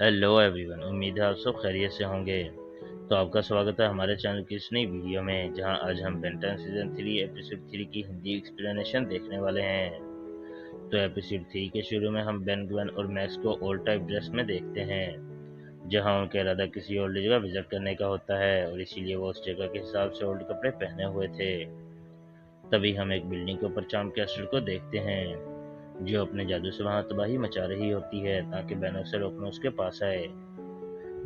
Hello everyone, उम्मीद है आप सब खैरियत से होंगे। तो आपका स्वागत है हमारे चैनल की इस नई वीडियो में, जहां आज हम बेन 10 सीजन 3 एपिसोड 3 की हिंदी एक्सप्लेनेशन देखने वाले हैं। तो एपिसोड 3 के शुरू में हम बेन, ग्वेन और मैक्स को ओल्ड टाइप ड्रेस में देखते हैं, जहां उनका इरादा किसी ओल्ड जगह विजिट करने का होता है और इसीलिए वो उस जगह के हिसाब से ओल्ड कपड़े पहने हुए थे। तभी हम एक बिल्डिंग के ऊपर चार्म कैस्टल को देखते हैं, जो अपने जादू से वहां तबाही मचा रही होती है ताकि बेन उसे रोकने उसके पास आए।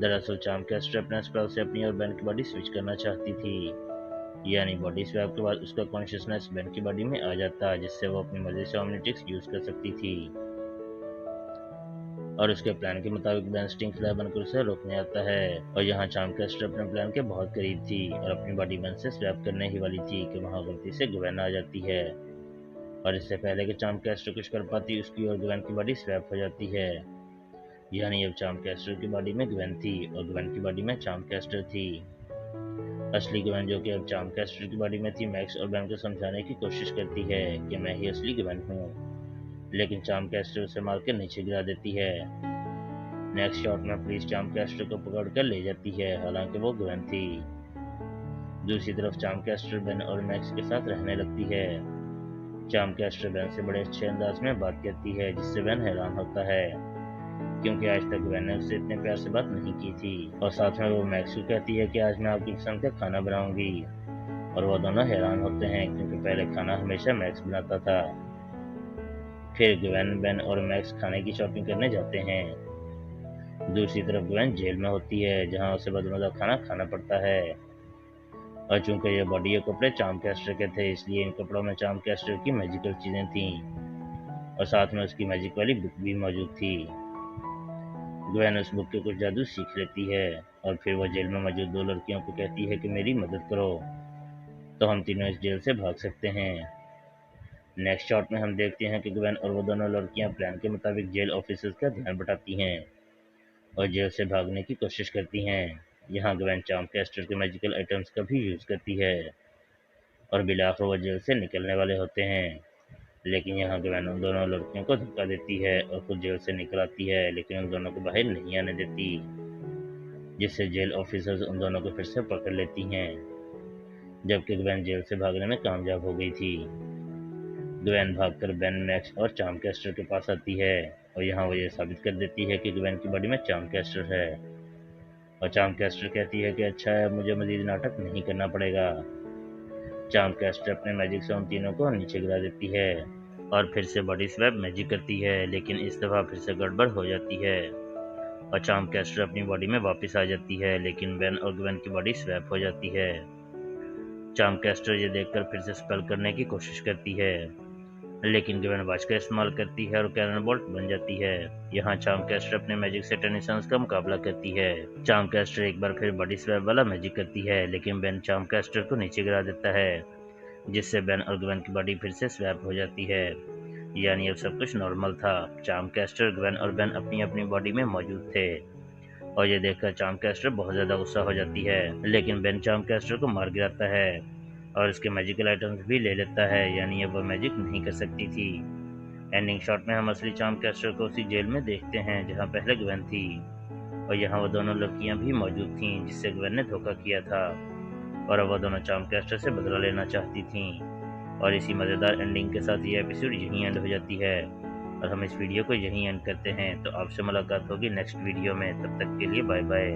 दरअसल चार्म कैस्टर अपने स्पेल से अपनी और बेन की बॉडी स्विच करना चाहती थी, यानी बॉडी स्वैप के बाद उसका कॉन्शियसनेस बेन की बॉडी में आ जाता, जिससे वो अपनी मर्जी से ओमनीट्रिक्स यूज कर सकती थी। और उसके प्लान के मुताबिक बेन स्टिंग फ्लाई बनकर उसे रोकने आता है, और यहाँ चार्म कैस्टर अपने प्लान के बहुत करीब थी और अपनी बॉडी बेन से स्वैप करने ही वाली थी कि वहाँ गलती से ग्वेन आ जाती है। और इससे पहले कि चार्म कैस्टर कुछ कर पाती, उसकी और ग्वेन की बॉडी स्वैप हो जाती है। यानी अब चार्म कैस्टर की बॉडी में ग्वेन थी और ग्वेन की बॉडी में चार्म कैस्टर थी। असली गवन, जो कि अब चार्म कैस्टर की बॉडी में थी, मैक्स और बेन को समझाने की कोशिश करती है कि मैं ही असली गवन हूँ, लेकिन चार्म कैस्टर उसे मार के नीचे गिरा देती है। नेक्स्ट शॉट में पुलिस चार्म कैस्टर को पकड़ कर ले जाती है, हालांकि वो गवन थी। दूसरी तरफ चार्म कैस्टर बेन और मैक्स के साथ रहने लगती है। चार्म कैस्टर बेन से बड़े अच्छे अंदाज में बात करती है, जिससे बेन हैरान होता है, क्योंकि आज तक बेन ने उससे इतने प्यार से बात नहीं की थी। और साथ में वो मैक्स को कहती है कि आज मैं आपकी पसंद का खाना बनाऊंगी, और वो दोनों हैरान होते हैं क्योंकि पहले खाना हमेशा मैक्स बनाता था। फिर ग्वेन, बेन और मैक्स खाने की शॉपिंग करने जाते हैं। दूसरी तरफ ग्वेन जेल में होती है, जहां उसे बदमजा खाना खाना पड़ता है। और चूंकि ये बॉडी और कपड़े चार्म कैस्टर के थे, इसलिए इन कपड़ों में चार्म कैस्टर की मैजिकल चीजें थीं, और साथ में उसकी मैजिक वाली बुक भी मौजूद थी। ग्वेन उस बुक के कुछ जादू सीख लेती है, और फिर वो जेल में मौजूद दो लड़कियों को कहती है कि मेरी मदद करो, तो हम तीनों इस जेल से भाग सकते हैं। नेक्स्ट शॉट में हम देखते हैं कि ग्वेन और वो दोनों लड़कियां प्लान के मुताबिक जेल ऑफिसर्स का ध्यान बटाती हैं और जेल से भागने की कोशिश करती हैं। यहाँ ग्वेन चार्म कैस्टर के मैजिकल आइटम्स का भी यूज करती है, और बिलाखिर वो जेल से निकलने वाले होते हैं। लेकिन यहाँ ग्वेन उन दोनों लड़कियों को धक्का देती है और खुद जेल से निकल आती है, लेकिन उन दोनों को बाहर नहीं आने देती, जिससे जेल ऑफिसर्स उन दोनों को फिर से पकड़ लेती हैं, जबकि ग्वेन जेल से भागने में कामयाब हो गई थी। ग्वेन भागकर बेन, मैक्स और चार्म कैस्टर के पास आती है, और यहाँ वो ये साबित कर देती है कि ग्वेन की बॉडी में चार्म कैस्टर है। और चार्म कैस्टर कहती है कि अच्छा है, मुझे मजीद नाटक नहीं करना पड़ेगा। चार्म कैस्टर अपने मैजिक से उन तीनों को नीचे गिरा देती है और फिर से बॉडी स्वैप मैजिक करती है, लेकिन इस दफा फिर से गड़बड़ हो जाती है और चार्म कैस्टर अपनी बॉडी में वापस आ जाती है, लेकिन बेन और ग्वेन की बॉडी स्वैप हो जाती है। चार्म कैस्टर ये देखकर फिर से स्पेल करने की कोशिश करती है, लेकिन ग्वेन वॉच का इस्तेमाल करती है और कैनन बोल्ट बन जाती है। यहाँ चार्म कैस्टर अपने मैजिक से टेनिसंस का मुकाबला करती है। चार्म कैस्टर एक बार फिर बॉडी स्वैप वाला मैजिक करती है, लेकिन बेन चार्म कैस्टर को नीचे गिरा देता है, जिससे बेन और ग्वेन की बॉडी फिर से स्वैप हो जाती है। यानी अब सब कुछ नॉर्मल था। चार्म कैस्टर, ग्वेन और बेन अपनी अपनी बॉडी में मौजूद थे, और ये देखकर चार्म कैस्टर बहुत ज़्यादा गुस्सा हो जाती है, लेकिन बेन चार्म कैस्टर को मार गिराता है और उसके मैजिकल आइटम्स भी ले लेता है, यानी अब वो मैजिक नहीं कर सकती थी। एंडिंग शॉट में हम असली चार्म कैस्टर को उसी जेल में देखते हैं जहाँ पहले ग्वेन थी, और यहाँ वो दोनों लड़कियां भी मौजूद थीं जिससे ग्वेन ने धोखा किया था, और अब वो दोनों चार्म कैस्टर से बदला लेना चाहती थीं। और इसी मज़ेदार एंडिंग के साथ ये एपिसोड यहीं एंड हो जाती है, और हम इस वीडियो को यहीं एंड करते हैं। तो आपसे मुलाकात होगी नेक्स्ट वीडियो में, तब तक के लिए बाय बाय।